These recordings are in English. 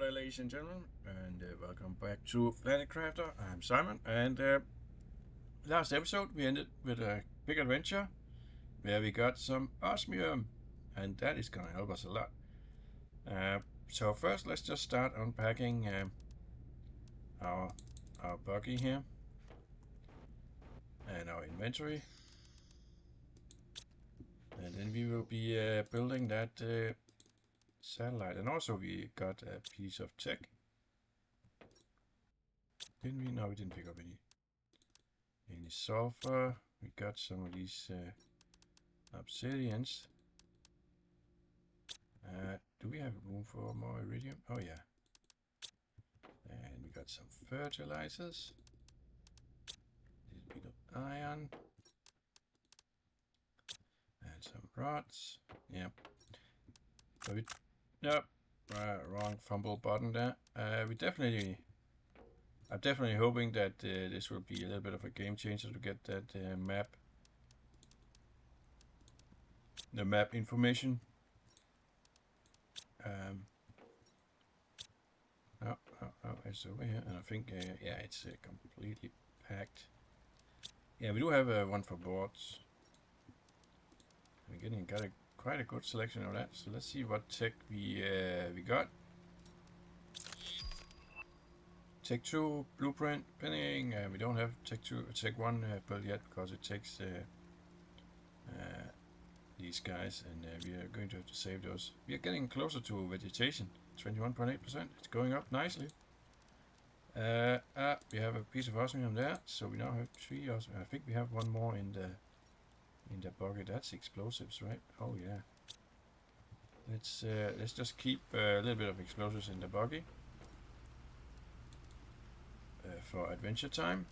there, ladies and gentlemen, and welcome back to Planetcrafter. I'm Simon, and last episode we ended with a big adventure where we got some osmium, and that is gonna help us a lot. So first, let's just start unpacking our buggy here and our inventory, and then we will be building that satellite. And also we got a piece of tech. Didn't we? No, we didn't pick up any sulfur. We got some of these obsidians. Do we have room for more iridium? Oh yeah. And we got some fertilizers. A little bit of iron. And some rods. Yeah. So we... Nope. Wrong fumble button there. I'm definitely hoping that this will be a little bit of a game changer to get that map. The map information. It's over here, and I think yeah, it's completely packed. Yeah, we do have one for boards. We're getting quite a good selection of that. So let's see what tech we got. Tech 2 blueprint pinning. We don't have Tech 1 built yet because it takes these guys, and we are going to have to save those. We are getting closer to vegetation. 21.8%. It's going up nicely. We have a piece of osmium there, so we now have 3 osmium. I think we have one more in the bucket. That's explosives, right? Oh yeah. Let's just keep a little bit of explosives in the buggy for adventure time.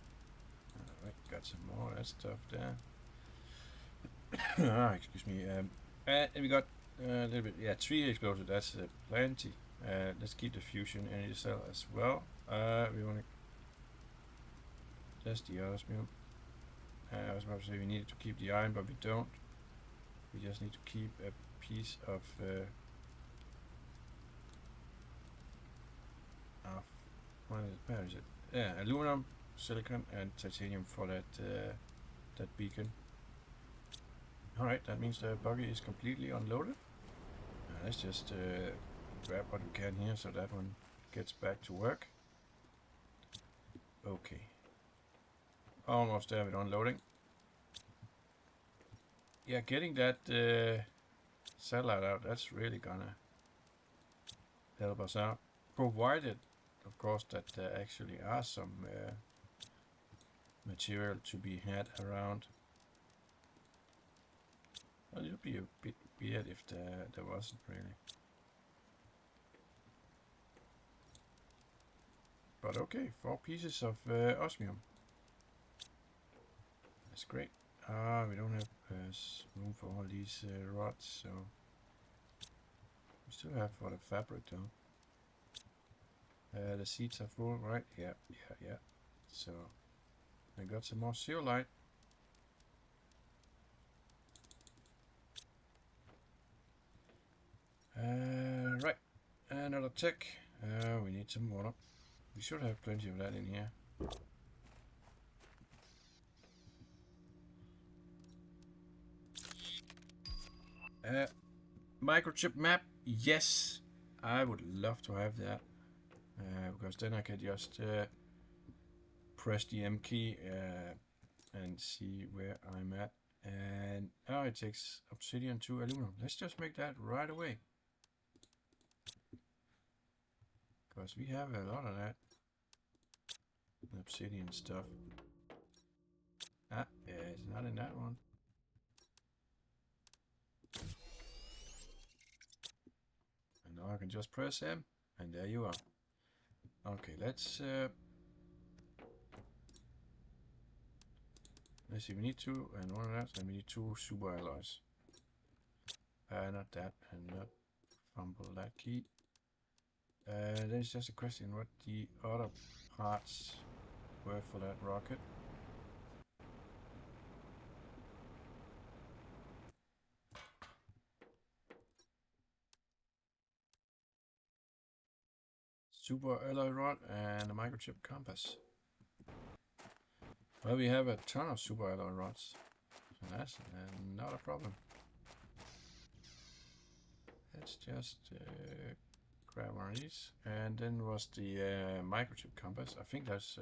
Alright, got some more of that stuff there. Excuse me. And we got a little bit, yeah, 3 explosives. That's plenty. Let's keep the fusion energy cell as well. We want to test the osmium. I was about to say we needed to keep the iron, but we don't. We just need to keep a piece of where is it? Yeah, aluminum, silicon, and titanium for that beacon. Alright, that means the buggy is completely unloaded. Let's just grab what we can here so that one gets back to work. Okay. Almost there with unloading. Yeah, getting that satellite out, that's really gonna help us out. Provided, of course, that there actually are some material to be had around. Well, it would be a bit weird if there wasn't really. But okay, 4 pieces of osmium. That's great. We don't have room for all these rods, so we still have for the fabric though. The seeds are full, right? Yeah. So I got some more zeolite. Right, another tech. We need some water. We should have plenty of that in here. Microchip map. Yes, I would love to have that. Because then I can just press the M key and see where I'm at. And now it takes obsidian to aluminum. Let's just make that right away. Because we have a lot of that obsidian stuff. Yeah, it's not in that one. And now I can just press M, and there you are. Okay, let's see. We need 2, and one of that, and we need 2 super alloys. Not that, and not fumble that key. Then it's just a question what the other parts were for that rocket. super alloy rod and a microchip compass. Well, we have a ton of super alloy rods, so that's not a problem. Let's just grab one of these, and then was the microchip compass. I think that's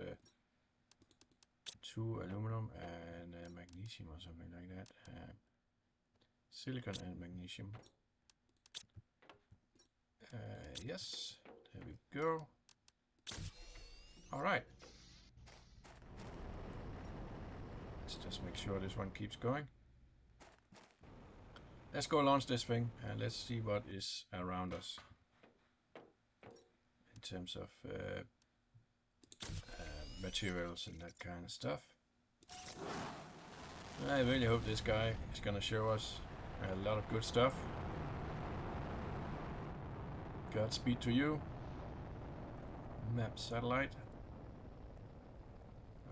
2 aluminum and magnesium or something like that. Silicon and magnesium. Yes, there we go. All right. Let's just make sure this one keeps going. Let's go launch this thing and let's see what is around us in terms of materials and that kind of stuff. I really hope this guy is gonna show us a lot of good stuff. Godspeed to you. Map satellite.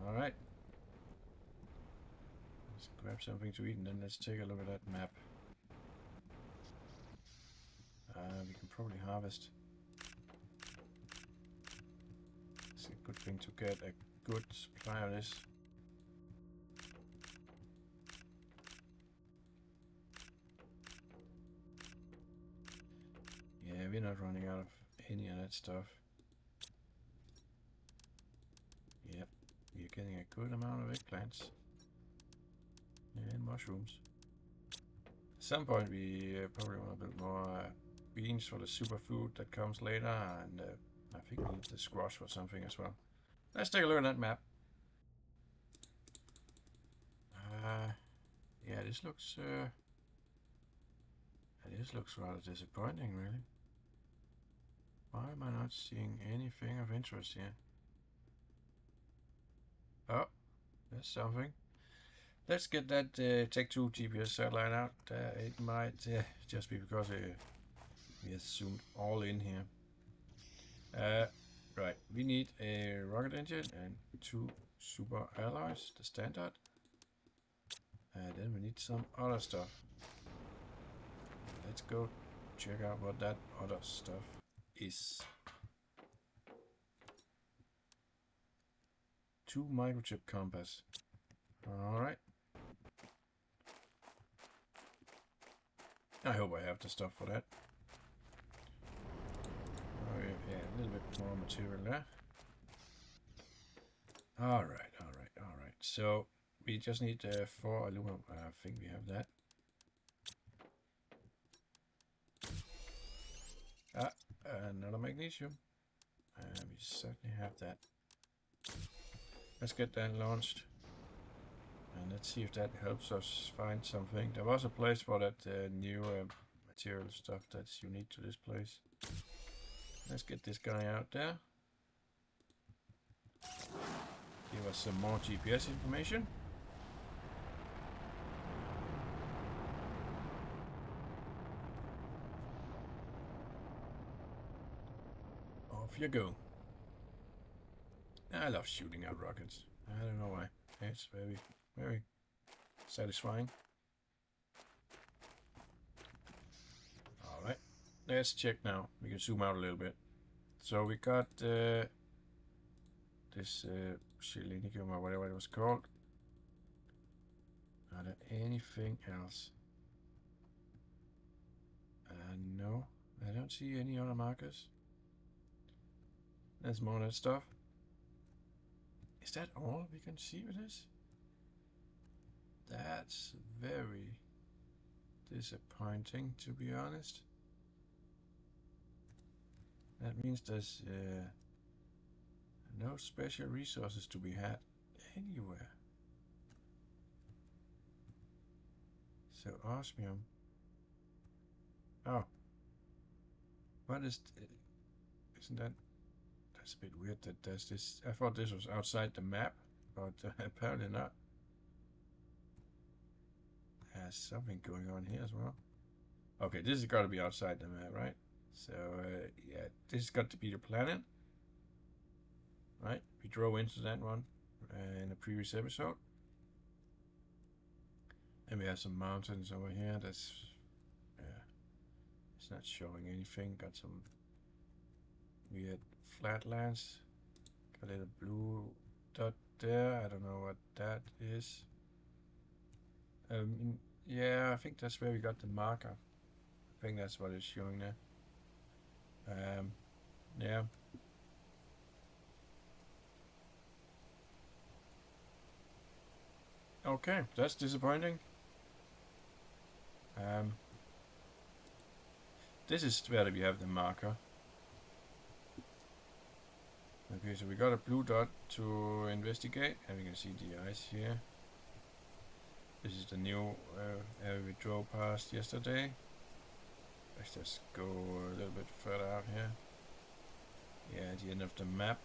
Alright. Let's grab something to eat and then let's take a look at that map. We can probably harvest. It's a good thing to get a good supply of this. Yeah, we're not running out of any of that stuff. Yep, we're getting a good amount of eggplants and mushrooms. At some point we probably want to build more beans for the superfood that comes later, and I think we need the squash for something as well. Let's take a look at that map. Yeah, this looks rather disappointing, really. Why am I not seeing anything of interest here? Oh, there's something. Let's get that Tech2 GPS satellite out. It might just be because we have zoomed all in here. Right, we need a rocket engine and 2 super alloys, the standard. Then we need some other stuff. Let's go check out what that other stuff is. 2 microchip compass. Alright. I hope I have the stuff for that. Oh yeah, a little bit more material there. Alright. So we just need 4 aluminum. I think we have that. Another magnesium. We certainly have that. Let's get that launched. And let's see if that helps us find something. There was a place for that new material stuff that's unique to this place. Let's get this guy out there. Give us some more GPS information. Off you go. I love shooting out rockets. I don't know why. It's very, very satisfying. Alright, let's check now. We can zoom out a little bit. So we got this Selenea or whatever it was called. Are there anything else? No, I don't see any other markers. There's more of that stuff. Is that all we can see with this? That's very disappointing, to be honest. That means there's no special resources to be had anywhere. So osmium. Oh, what is? Isn't that? That's a bit weird that there's this. I thought this was outside the map, but apparently not. There's something going on here as well. Okay, this has got to be outside the map, right? So yeah, this has got to be the planet, right? We drove into that one in a previous episode, and we have some mountains over here. That's it's not showing anything. Got some We had flatlands. Got a little blue dot there. I don't know what that is. Yeah, I think that's where we got the marker. I think that's what it's showing there. Yeah. Okay, that's disappointing. This is where we have the marker. Okay, so we got a blue dot to investigate, and we can see the ice here. This is the new area we drove past yesterday. Let's just go a little bit further out here. Yeah, at the end of the map.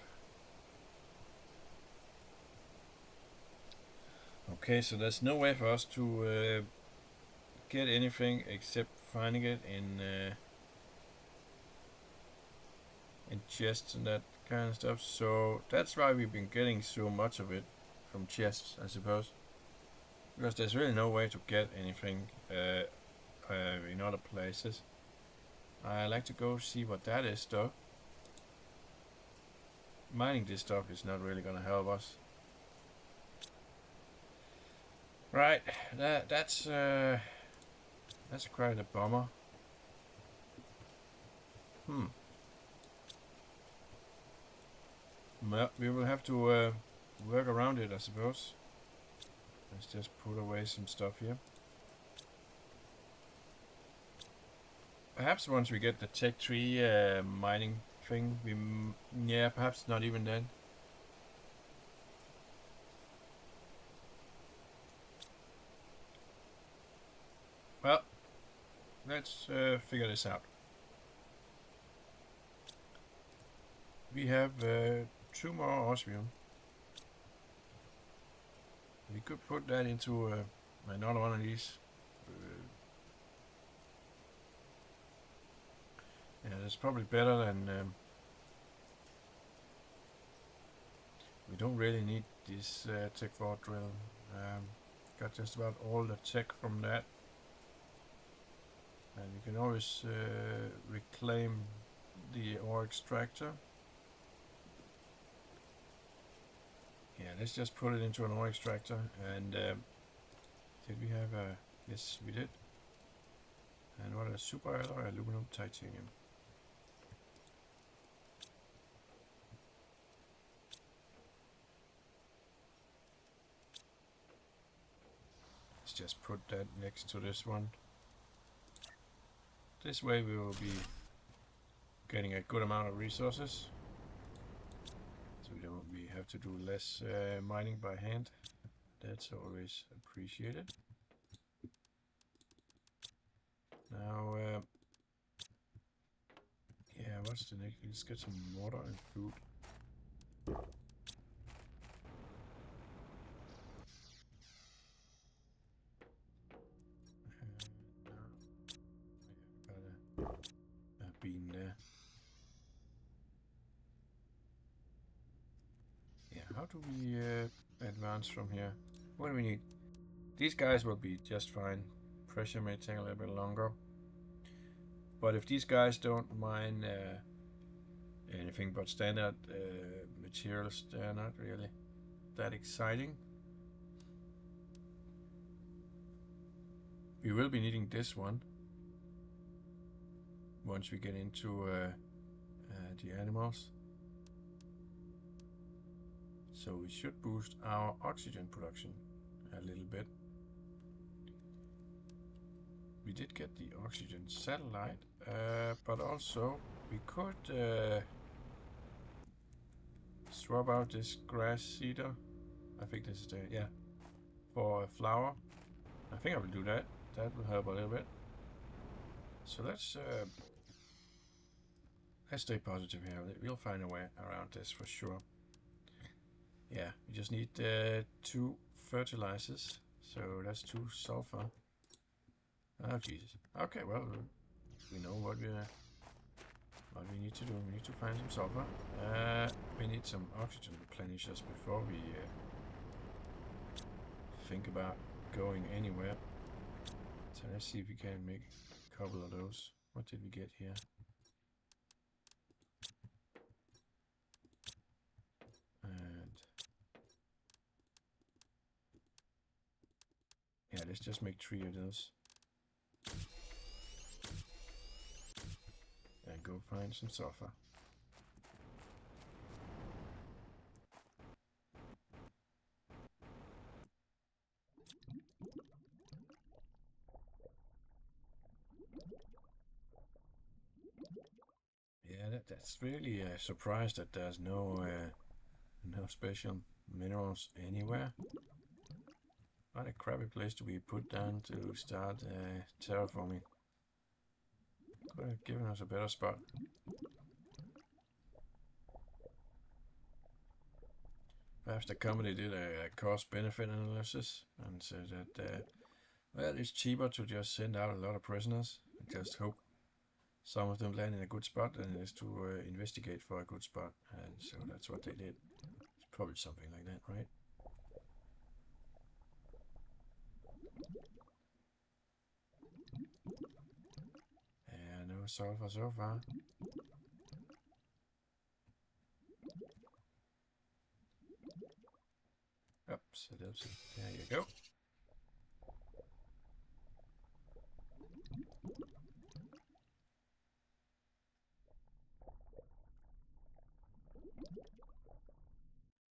Okay, so there's no way for us to get anything except finding it in chests and that kind of stuff. So that's why we've been getting so much of it from chests, I suppose. Because there's really no way to get anything in other places. I like to go see what that is though. Mining this stuff is not really gonna help us. Right, that's quite a bummer. Well, we will have to work around it, I suppose. Let's just put away some stuff here. Perhaps once we get the tech tree mining thing, yeah, perhaps not even then. Well, let's figure this out. We have 2 more osmium. We could put that into another one of these. Yeah, that's probably better than... we don't really need this tech 4 drill. Got just about all the tech from that. And you can always reclaim the ore extractor. Yeah, let's just put it into an ore extractor. And did we have a... Yes, we did. And what a super alloy, aluminum, titanium. Let's just put that next to this one. This way we will be getting a good amount of resources. So we have to do less mining by hand. That's always appreciated. Now, yeah, what's the next? Let's get some water and food. Got a bean there. Yeah, how do we advance from here? What do we need? These guys will be just fine. Pressure may take a little bit longer. But if these guys don't mine anything but standard materials, they're not really that exciting. We will be needing this one once we get into the animals. So we should boost our oxygen production a little bit. We did get the oxygen satellite, but also we could swap out this grass seeder. I think this is the, yeah, for a flower. I think I will do that. That will help a little bit. So let's stay positive here. We'll find a way around this for sure. Yeah, we just need 2 fertilizers. So that's 2 sulfur. Oh Jesus. Okay, well we know what we need to do. We need to find some sulfur. We need some oxygen replenishers before we think about going anywhere. So let's see if we can make a couple of those. What did we get here? let's just make 3 of those. And go find some sulfur. Yeah, that's really surprised that there's no special minerals anywhere. What a crappy place to be put down to start terraforming. Could have given us a better spot. Perhaps the company did a cost-benefit analysis and said that, well, it's cheaper to just send out a lot of prisoners and just hope some of them land in a good spot than it is to investigate for a good spot. And so that's what they did. It's probably something like that, right? And no sulfur so far. Oops, there you go.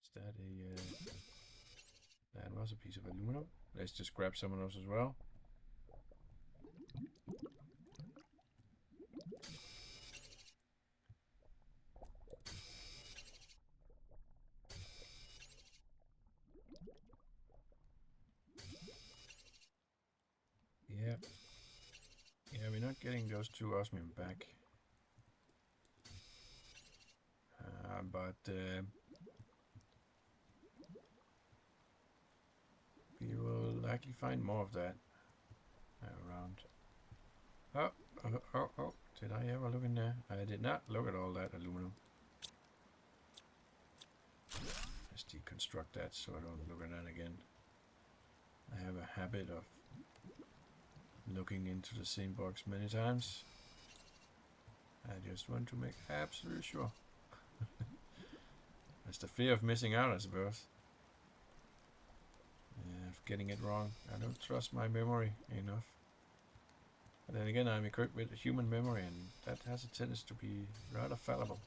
Is that that was a piece of aluminum. Let's just grab some of those as well. Yeah. Yeah, we're not getting those 2 osmium back. But we will likely find more of that around. Oh, did I ever look in there? I did not look at all that aluminum. Let's deconstruct that so I don't look at that again. I have a habit of looking into the same box many times. I just want to make absolutely sure. That's the fear of missing out, I suppose. Of getting it wrong. I don't trust my memory enough. But then again, I'm equipped with a human memory, and that has a tendency to be rather fallible.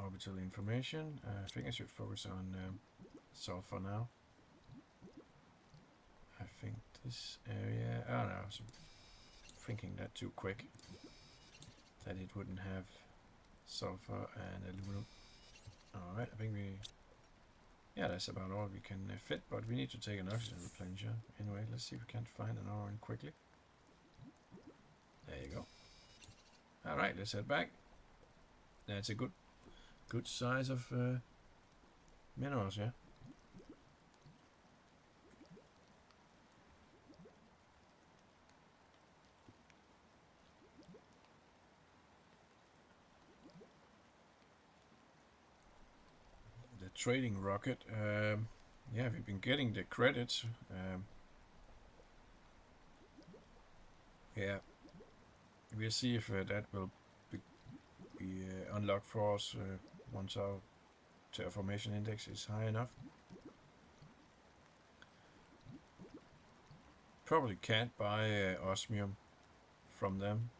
Orbital information. I think I should focus on sulfur now. I think this area... Oh no, I was thinking that too quick. That it wouldn't have sulfur and aluminum. Alright, I think we... Yeah, that's about all we can fit, but we need to take an oxygen replenisher. Anyway, let's see if we can't find an iron quickly. There you go. Alright, let's head back. That's a good size of minerals, yeah. Trading rocket. Yeah, we've been getting the credits. Yeah, we'll see if that will be unlocked for us once our terraformation index is high enough. Probably can't buy osmium from them,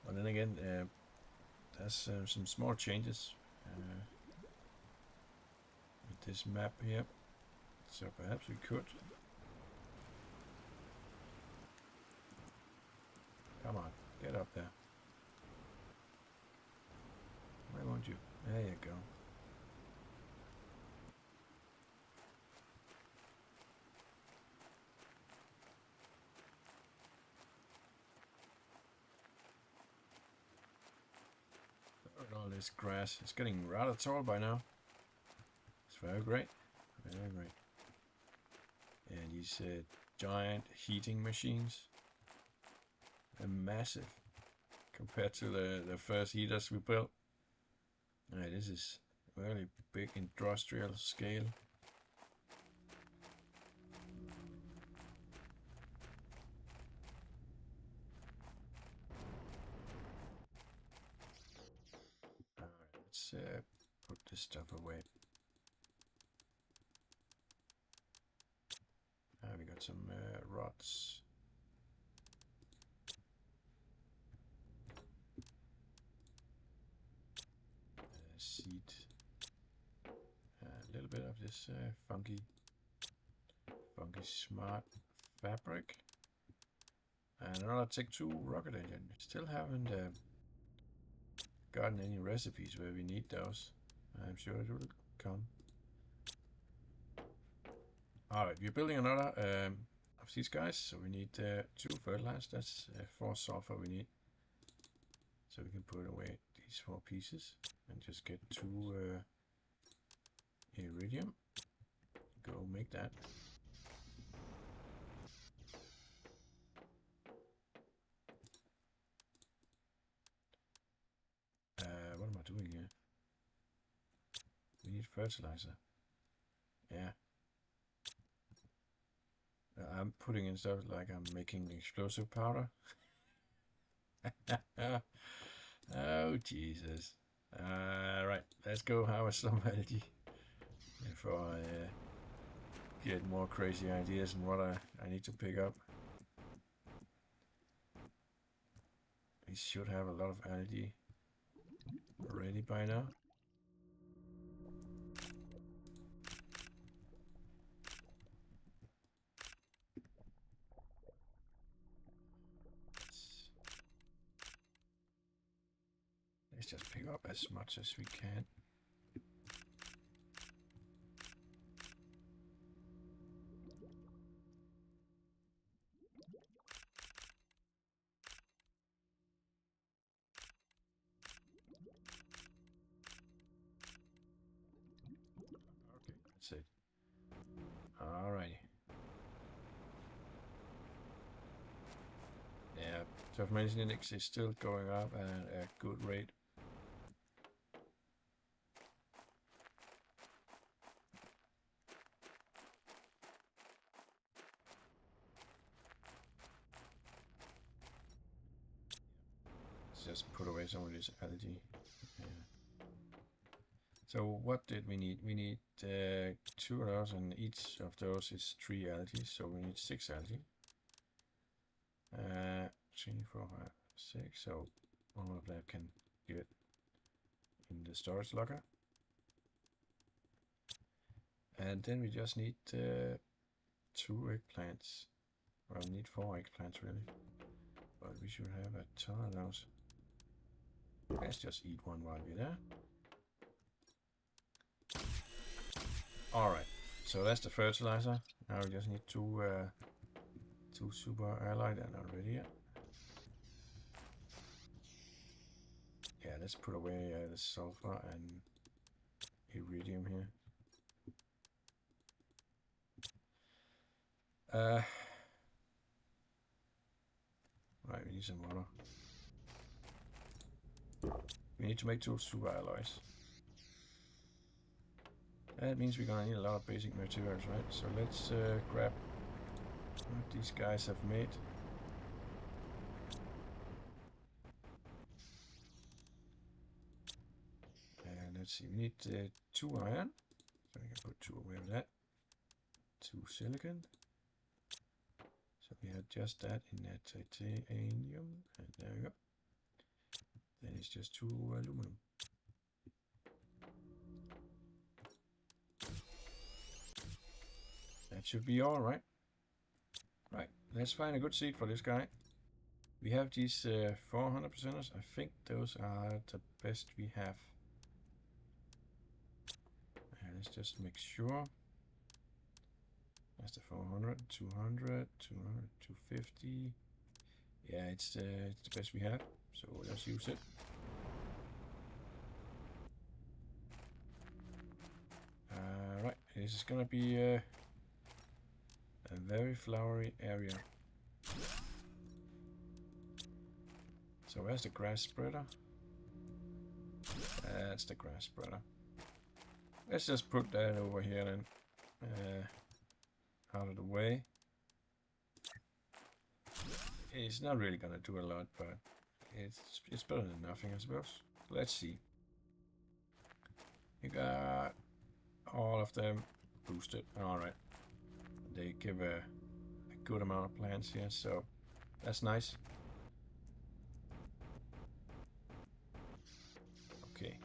but then again, there's some small changes. This map here, so perhaps we could. Come on, get up there. Why won't you? There you go. Look at all this grass. It's getting rather tall by now. It's very great. Very great. And these giant heating machines are massive compared to the first heaters we built. This is really big industrial scale. Alright, let's put this stuff away. some rods. Seed. A little bit of this funky smart fabric. And another Tech 2 rocket engine. Still haven't gotten any recipes where we need those. I'm sure it will come. Alright, we're building another of these guys. So we need 2 fertilizers. That's 4 sulfur we need. So we can put away these 4 pieces and just get 2 iridium. Go make that. What am I doing here? We need fertilizer. Yeah. I'm putting in stuff like I'm making explosive powder. Oh, Jesus. Right, let's go harvest some algae before I get more crazy ideas on what I need to pick up. We should have a lot of algae ready by now. Let's just pick up as much as we can. Okay, that's it. Alrighty. Yeah, Terraforming index is still going up at a good rate. Let's just put away some of this algae. Yeah. So what did we need? We need 2 of those, and each of those is 3 algae, so we need 6 algae. 3, 4, 5, 6, so all of that can get in the storage locker. And then we just need 2 eggplants. Well, we need 4 eggplants really, but we should have a ton of those. Let's just eat one while we're there. Alright, so that's the fertilizer. Now we just need 2 super alloy that are not ready yet. Yeah, let's put away the sulfur and iridium here. Right, we need some water. We need to make 2 super alloys. That means we're gonna need a lot of basic materials, right? So let's grab what these guys have made. And let's see, we need 2 iron. So we can put 2 away of that. 2 silicon. So we had just that in that titanium. And there we go. Then it's just 2 aluminum. That should be all right. Right, let's find a good seed for this guy. We have these 400%ers. I think those are the best we have. Let's just make sure. That's the 400, 200, 200, 250. Yeah, it's the best we have. So let's use it. Right, this is gonna be a very flowery area. So where's the grass spreader? That's the grass spreader. Let's just put that over here then, out of the way. It's not really gonna do a lot, but it's better than nothing, I suppose. Let's see. You got all of them boosted. All right. They give a good amount of plants here, so that's nice. Okay.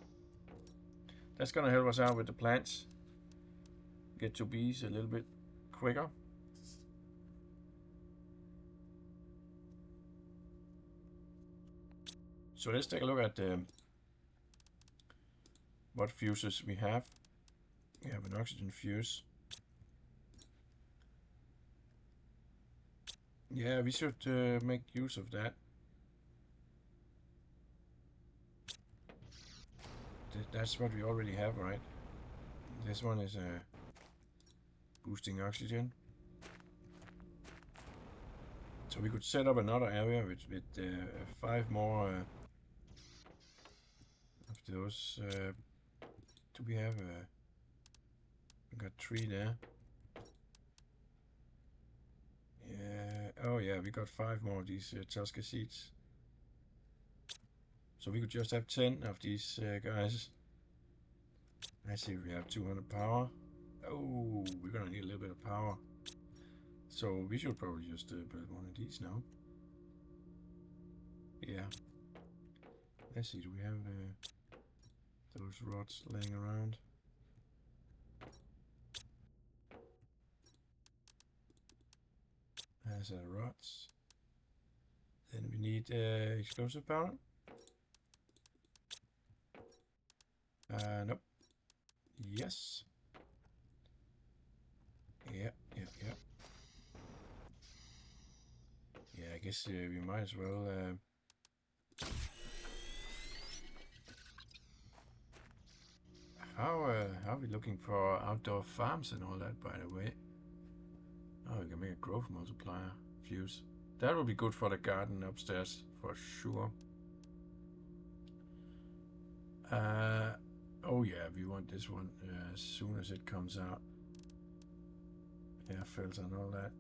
That's gonna help us out with the plants. Get to bees a little bit quicker. So let's take a look at what fuses we have. We have an oxygen fuse. Yeah, we should make use of that. That's what we already have, right? This one is boosting oxygen. So we could set up another area with 5 more of those. Do we have? We got 3 there. Yeah. Oh yeah, we got 5 more of these Tosca seeds. So we could just have 10 of these guys. Let's see if we have 200 power. Oh, we're gonna need a little bit of power. So we should probably just build one of these now. Yeah. Let's see, do we have those rods laying around? There's rods. Then we need explosive powder. Nope. Yes. Yeah. Yeah, I guess we might as well. How are we looking for outdoor farms and all that, by the way? Oh, we can make a growth multiplier fuse. That will be good for the garden upstairs, for sure. Oh yeah, we want this one as soon as it comes out. Air filter and all that.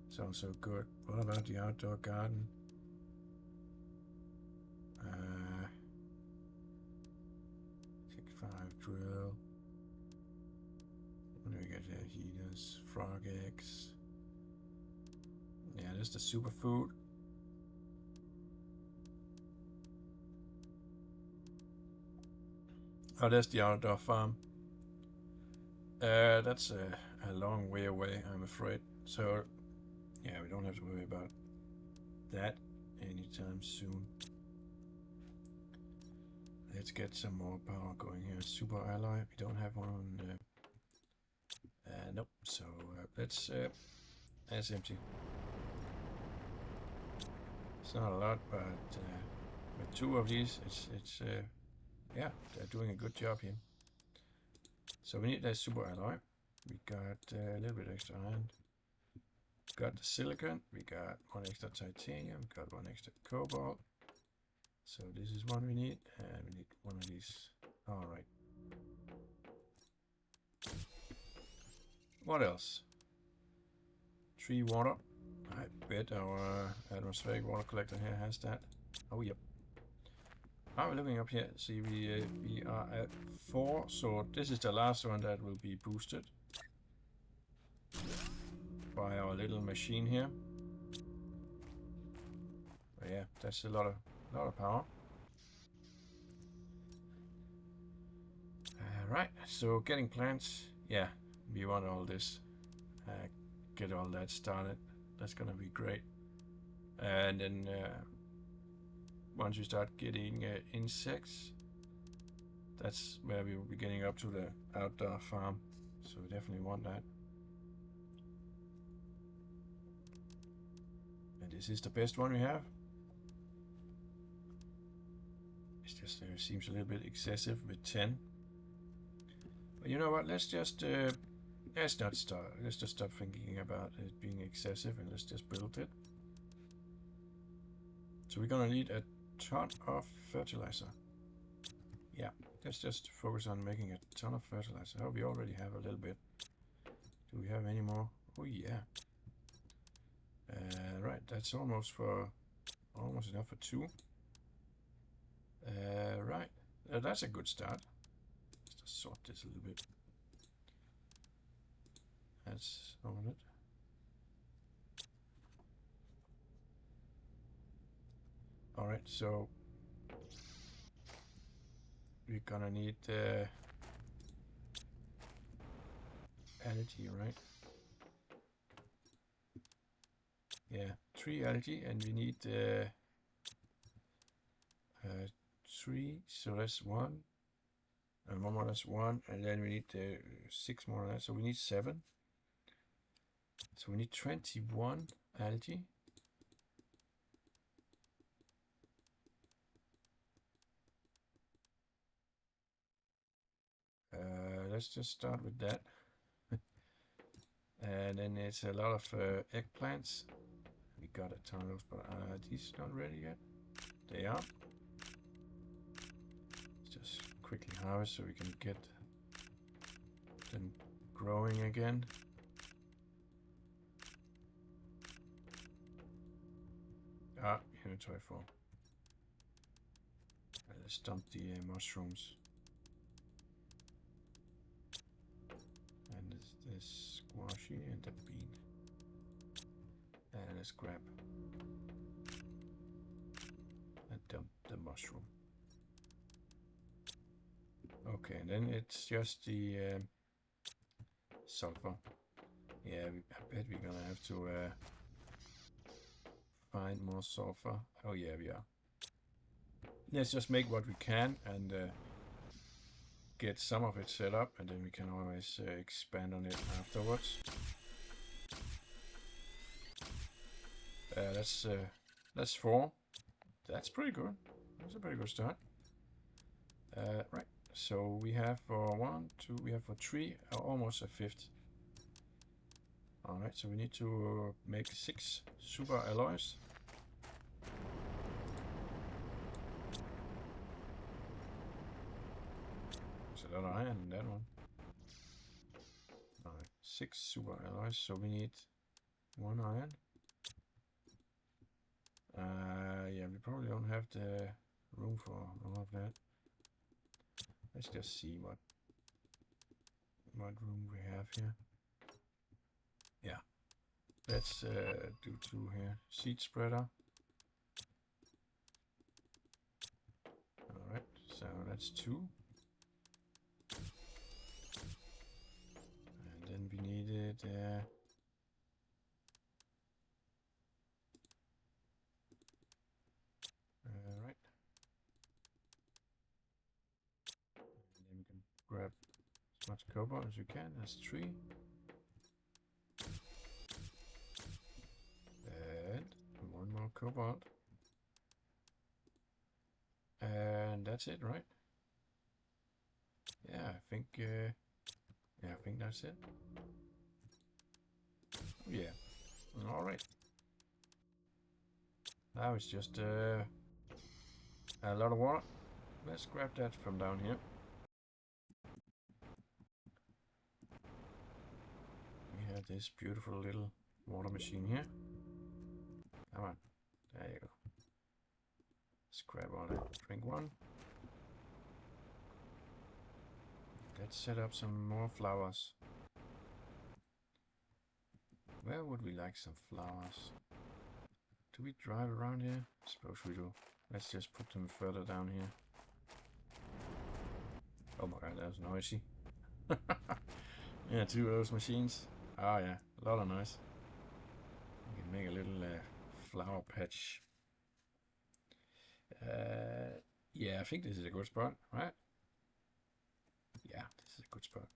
Sounds so good. What about the outdoor garden? Tick 5 drill. What do we get here? Heaters, frog eggs. Yeah, this is the superfood. Oh, there's the outdoor farm. That's a long way away, I'm afraid. So, yeah, we don't have to worry about that anytime soon. Let's get some more power going here. Super alloy. We don't have one on. Nope. So let's. That's empty. It's not a lot, but with 2 of these, it's yeah, they're doing a good job here. So we need that super alloy. We got a little bit extra iron. Got the silicon. We got 1 extra titanium. Got 1 extra cobalt. So this is one we need, and we need 1 of these. All right. What else? 3 water. I bet our atmospheric water collector here has that. Oh, yep. Are we looking up here? See, we are at 4, so this is the last one that will be boosted by our little machine here. But yeah, that's a lot of power. Right, so getting plants. Yeah, we want all this. Get all that started. That's gonna be great. And then once you start getting insects, that's where we will be getting up to the outdoor farm. So we definitely want that. And this is the best one we have. It's just seems a little bit excessive with 10. But you know what? Let's just not start. Let's just stop thinking about it being excessive and let's just build it. So we're gonna need a ton of fertilizer. Yeah, let's just focus on making a ton of fertilizer. Oh, we already have a little bit. Do we have any more? Oh yeah. Right, that's almost enough for 2. Right, that's a good start. Let's just sort this a little bit. That's on it. Alright, so we're gonna need algae, right? Yeah, 3 algae, and we need 3, so that's 1. And 1 more, that's 1, and then we need 6 more, so we need 7. So we need 21 algae. Let's just start with that. And then it's a lot of eggplants. We got a ton of those, but these not ready yet. They are. Let's just quickly harvest so we can get them growing again. Inventory full. Let's dump the mushrooms. And this squashy and the bean. And let's grab and dump the mushroom. Okay, and then it's just the sulfur. Yeah, I bet we're gonna have to find more sulfur. Oh yeah, we are. Let's just make what we can and get some of it set up, and then we can always expand on it afterwards. That's 4. That's pretty good. That's a pretty good start. Right. So we have for 1, 2, we have for 3, almost a 5th. Alright, so we need to make 6 super alloys. There's a lot of iron in that one. Alright, 6 super alloys, so we need 1 iron. Yeah, we probably don't have the room for all of that. Let's just see what room we have here. Yeah, let's do 2 here. Seed spreader. Alright, so that's 2. And then we needed right. And then we can grab as much cobalt as we can. That's 3. And 1 more cobalt. And that's it, right? Yeah, I think that's it. Oh, yeah. All right. Now it's just a lot of water. Let's grab that from down here. We have this beautiful little water machine here. Come on. There you go. Let's grab all that. Drink 1. Let's set up some more flowers. Where would we like some flowers? Do we drive around here? I suppose we do. Let's just put them further down here. Oh my god, that's noisy. Yeah, 2 of those machines. Oh yeah, a lot of noise. We can make a little flower patch. Yeah, I think this is a good spot, right? Yeah, this is a good spot.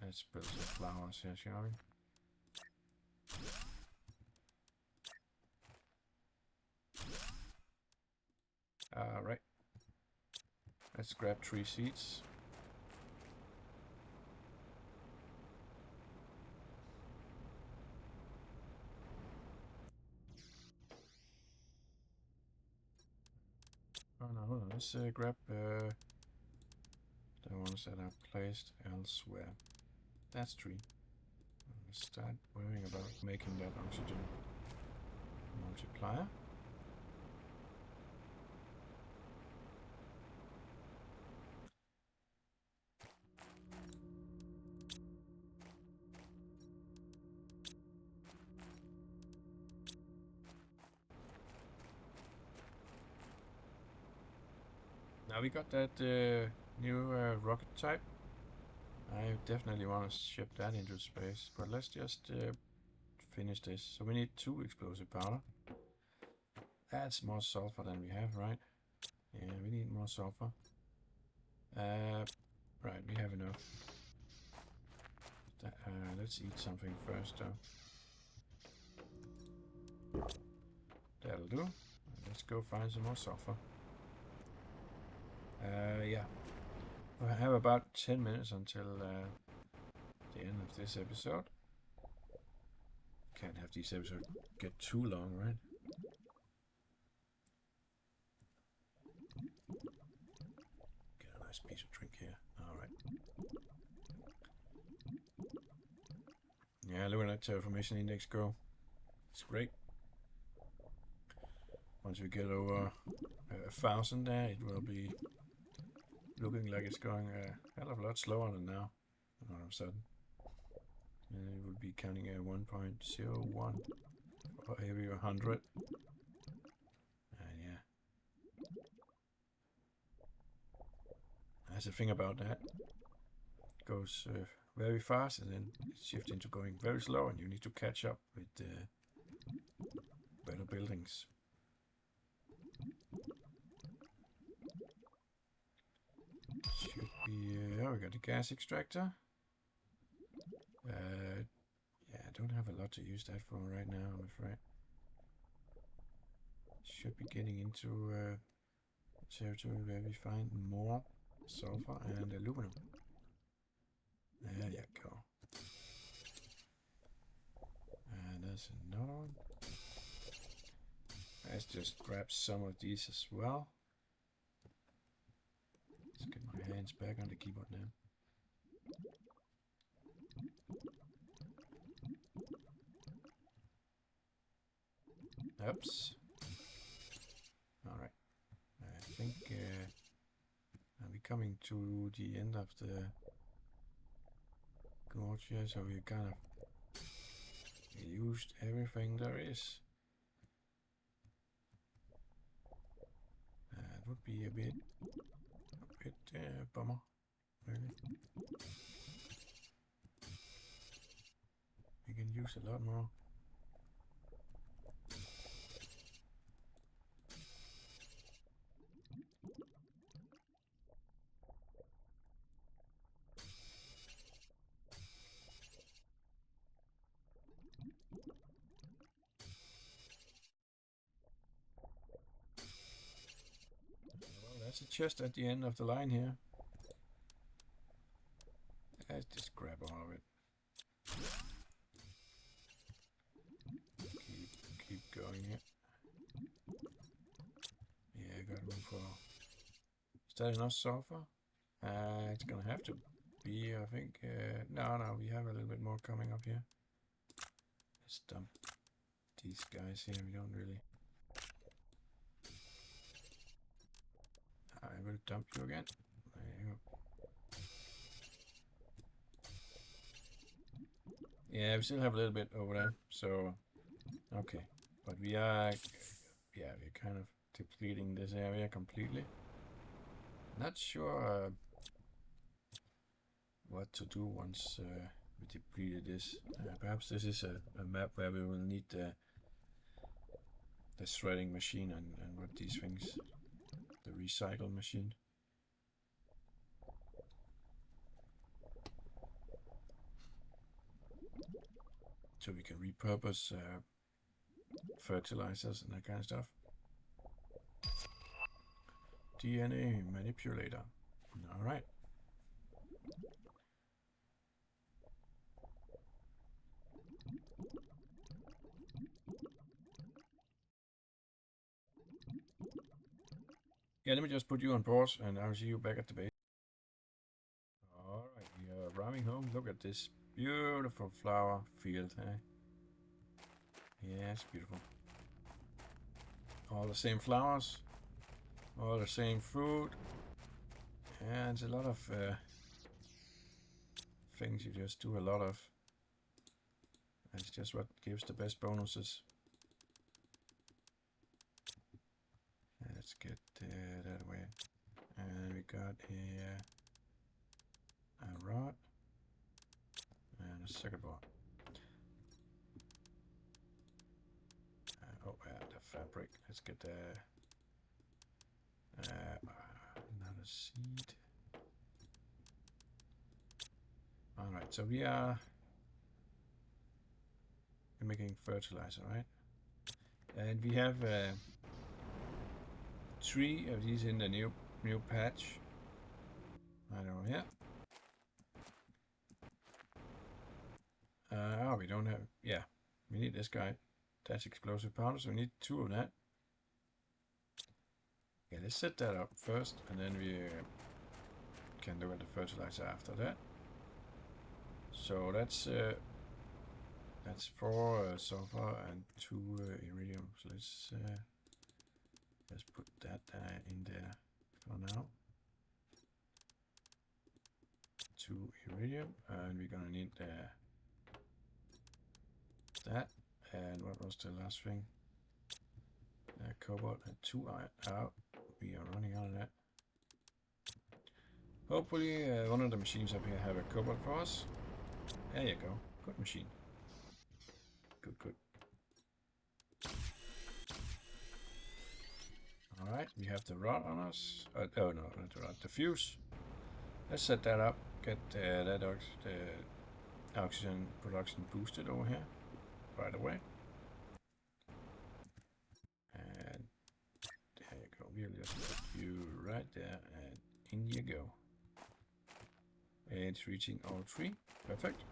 Let's build some flowers here, shall we? Right. Let's grab 3 seeds. Oh no, hold on. Let's grab the ones that are placed elsewhere. That's 3. Let's start worrying about making that oxygen multiplier. Now we got that new rocket type. I definitely want to ship that into space, but let's just finish this. So we need 2 explosive powder. That's more sulfur than we have, right? Yeah, we need more sulfur. Right, we have enough. Let's eat something first, though. That'll do. Let's go find some more sulfur. Yeah. We have about 10 minutes until the end of this episode. Can't have these episodes get too long, right? Get a nice piece of drink here. Alright. Yeah, look at that terraformation index go. It's great. Once we get over 1,000 there, it will be looking like it's going a hell of a lot slower than now. All of a sudden. And it would be counting at 1.01 for every 100. And yeah. That's the thing about that. It goes very fast and then it shifts into going very slow, and you need to catch up with better buildings. Should be... oh, we got the gas extractor. Yeah, I don't have a lot to use that for right now, I'm afraid. Should be getting into territory where we find more sulfur and aluminum. There you go. And there's another one. Let's just grab some of these as well. Let's get my hands back on the keyboard now. Oops. Alright. I think I'm coming to the end of the gorge here, so we kind of used everything there is. It would be a bit bummer, really. We can use a lot more. That's a chest at the end of the line here. Let's just grab all of it. Keep going here. Yeah, I got room for... Is that enough sulfur? It's gonna have to be, I think. No, we have a little bit more coming up here. Let's dump these guys here. We don't really... I will dump you again. There you go. Yeah, we still have a little bit over there, so okay. But we are, yeah, we're kind of depleting this area completely. Not sure what to do once we depleted this. Perhaps this is a map where we will need the shredding machine and what these things, the recycle machine. So we can repurpose fertilizers and that kind of stuff. DNA manipulator. Alright. Yeah, let me just put you on pause and I'll see you back at the base. Alright, we are arriving home. Look at this beautiful flower field, eh? Yeah, it's beautiful. All the same flowers, all the same fruit, and a lot of things you just do a lot of. That's just what gives the best bonuses. Let's get that away. And we got here a rod and a circuit board. Oh, yeah, the fabric. Let's get another seed. Alright, so we're making fertilizer, right? And we have 3 of these in the new patch. Right over here. Oh, we don't have... Yeah, we need this guy. That's explosive powder, so we need 2 of that. Okay, let's set that up first, and then we can look at the fertilizer after that. So that's 4 sulfur and 2 iridium. So let's put that in there for now. 2 iridium, and we're gonna need that. And what was the last thing? Cobalt and 2 iron. Oh, we are running out of that. Hopefully one of the machines up here have a cobalt for us. There you go. Good machine. Good. Alright, we have the rod on us. Oh no, not the rod. The fuse. Let's set that up. Get the oxygen production boosted over here right away. And there you go. We'll just put you right there, and in you go. And it's reaching all 3. Perfect.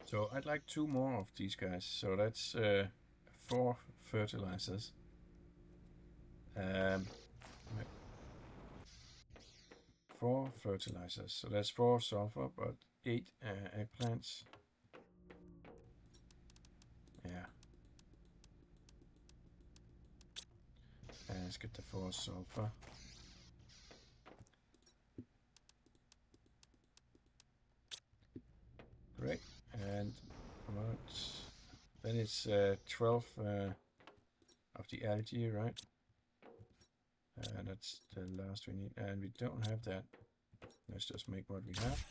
So I'd like 2 more of these guys. So that's 4 fertilizers. 4 fertilizers. So that's 4 sulfur, but 8 eggplants. Yeah. And let's get the 4 sulfur. Great. And then it's 12 of the algae, right? And that's the last we need. And we don't have that. Let's just make what we have.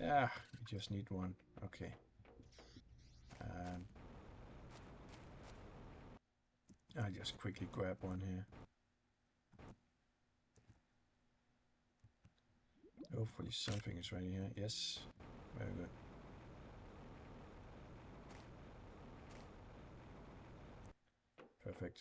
Ah, we just need 1. Okay. I'll just quickly grab 1 here. Hopefully something is ready here. Yes. Very good. Perfect.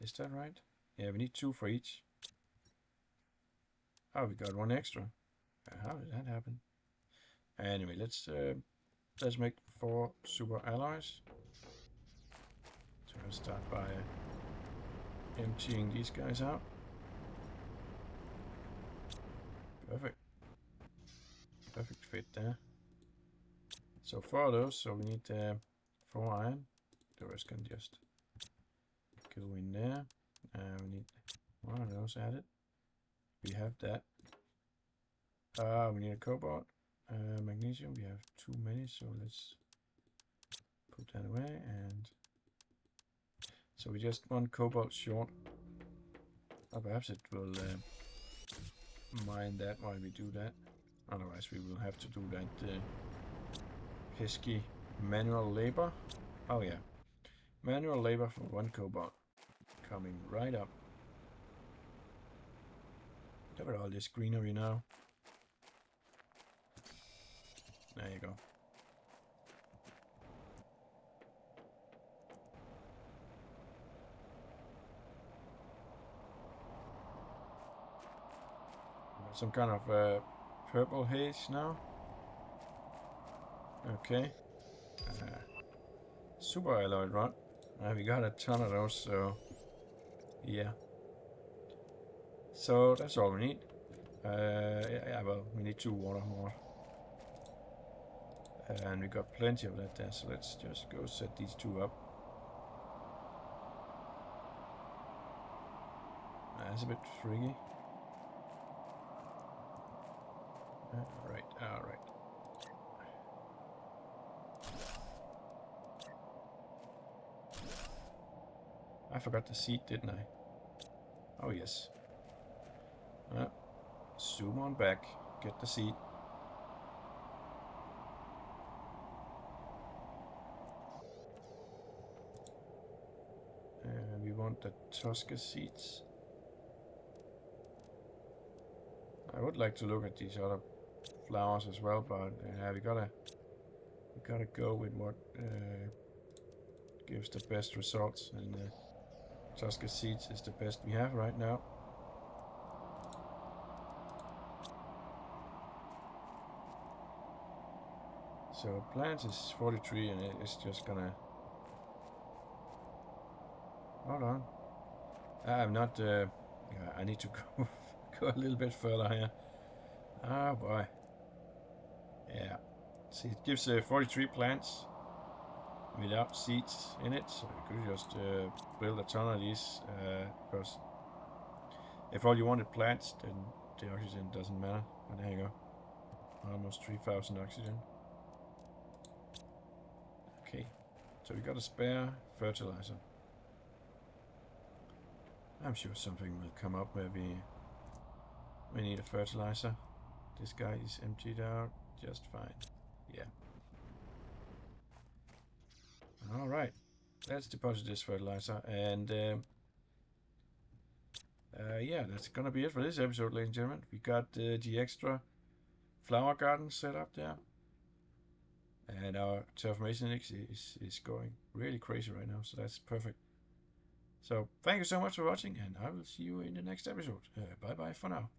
Is that right? Yeah, we need 2 for each. Oh, we got 1 extra. How did that happen? Anyway, let's make 4 super alloys. So I'll start by emptying these guys out. Perfect. Perfect fit there. So 4 of those, so we need 4 iron. The rest can just go in there. We need 1 of those added. We have that. We need a cobalt. Magnesium, we have too many, so let's put that away. And so we just 1 cobalt short. Or perhaps it will mine that while we do that. Otherwise we will have to do that pesky manual labor. Oh yeah, manual labor for 1 cobalt. Coming right up. Look at all this greenery now. There you go. Some kind of purple haze now. Okay. Super alloy rod. We got a ton of those, so yeah. So that's all we need. Yeah, well, we need 2 water more. And we got plenty of that there, so let's just go set these 2 up. That's a bit freaky. Alright, alright. I forgot the seed, didn't I? Oh yes. Zoom on back, get the seed. We want the Tosca seeds. I would like to look at these other flowers as well, but we gotta go with what gives the best results, and Tosca seeds is the best we have right now. So plants is 43, and it's just gonna. Hold on. I'm not. I need to go a little bit further here. Oh boy. Yeah. See, it gives 43 plants without seeds in it, so you could just build a ton of these. Because if all you wanted plants, then the oxygen doesn't matter. But there you go. Almost 3,000 oxygen. Okay. So we got a spare fertilizer. I'm sure something will come up where we need a fertilizer. This guy is emptied out just fine. Yeah. Alright. Let's deposit this fertilizer, and yeah, that's gonna be it for this episode, ladies and gentlemen. We got the extra flower garden set up there, and our terraformation index is going really crazy right now, so that's perfect. So thank you so much for watching, and I will see you in the next episode. Bye bye for now.